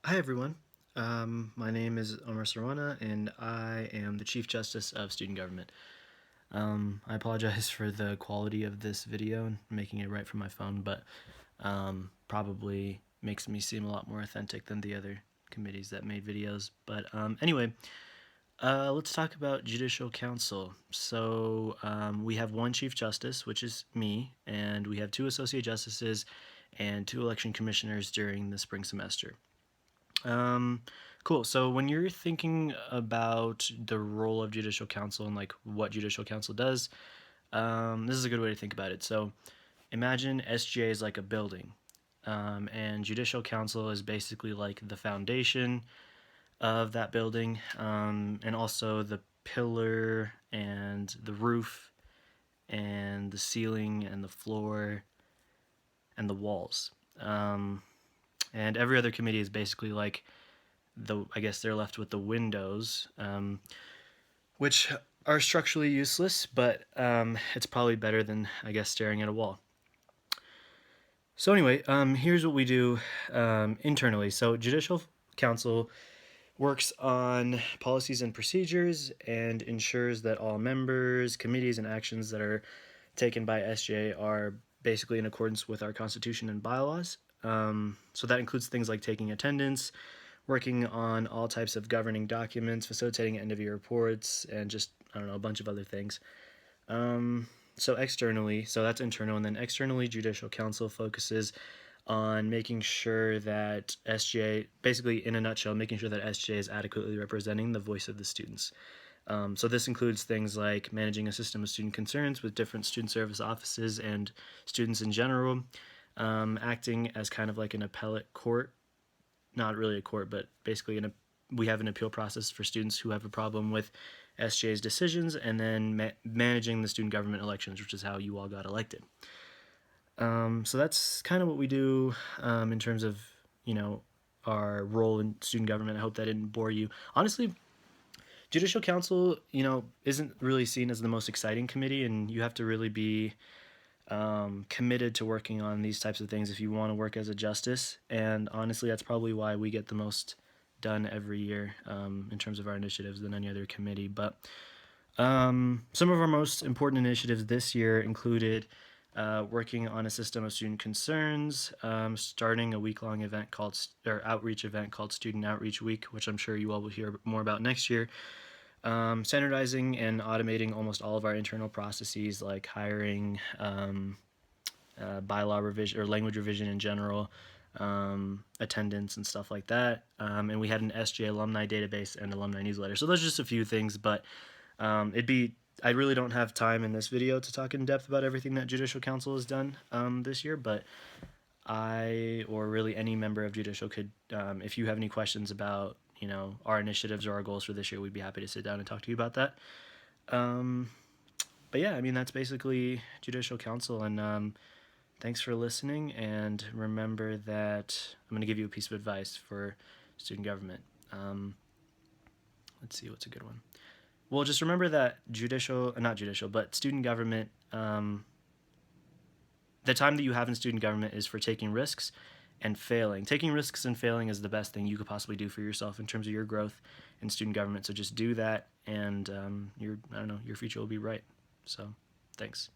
Hi everyone. My name is Omar Sarwana and I am the Chief Justice of Student Government. I apologize for the quality of this video and making it right from my phone, but probably makes me seem a lot more authentic than the other committees that made videos. But anyway, let's talk about Judicial Council. So we have one Chief Justice, which is me, and we have two Associate Justices and two election commissioners during the spring semester. Cool. So when you're thinking about the role of Judicial Council and like what Judicial Council does, this is a good way to think about it. So imagine SGA is like a building, and Judicial Council is basically like the foundation of that building, and also the pillar and the roof and the ceiling and the floor and the walls. And every other committee is basically like I guess they're left with the windows, which are structurally useless, but it's probably better than, I guess, staring at a wall. So anyway, here's what we do internally. So Judicial Council works on policies and procedures and ensures that all members, committees, and actions that are taken by SGA are basically in accordance with our Constitution and bylaws. So that includes things like taking attendance, working on all types of governing documents, facilitating end-of-year reports, and just, I don't know, a bunch of other things. So externally, so that's internal, and then externally, Judicial Council focuses on making sure that SGA, basically in a nutshell, making sure that SGA is adequately representing the voice of the students. So this includes things like managing a system of student concerns with different student service offices and students in general, acting as kind of like an appellate court, not really a court, but basically we have an appeal process for students who have a problem with SJ's decisions, and then managing the student government elections, which is how you all got elected. So that's kind of what we do in terms of, you know, our role in student government. I hope that didn't bore you. Honestly, Judicial Council, isn't really seen as the most exciting committee, and you have to really be committed to working on these types of things if you want to work as a justice. And honestly, that's probably why we get the most done every year in terms of our initiatives than any other committee. But some of our most important initiatives this year included working on a system of student concerns, starting a week-long event called or outreach event called Student Outreach Week, which I'm sure you all will hear more about next year. Standardizing and automating almost all of our internal processes, like hiring, bylaw revision or language revision in general, attendance and stuff like that. And we had an SGA alumni database and alumni newsletter. So those are just a few things, but I really don't have time in this video to talk in depth about everything that Judicial Council has done this year, but I, or really any member of Judicial, could, if you have any questions about, our initiatives or our goals for this year, we'd be happy to sit down and talk to you about that. But yeah, I mean, that's basically Judicial Council, and thanks for listening, and remember that I'm going to give you a piece of advice for student government. Let's see, what's a good one? Well, just remember that not judicial, but student government, the time that you have in student government is for taking risks and failing. Taking risks and failing is the best thing you could possibly do for yourself in terms of your growth in student government. So just do that, and your future will be bright. So, thanks.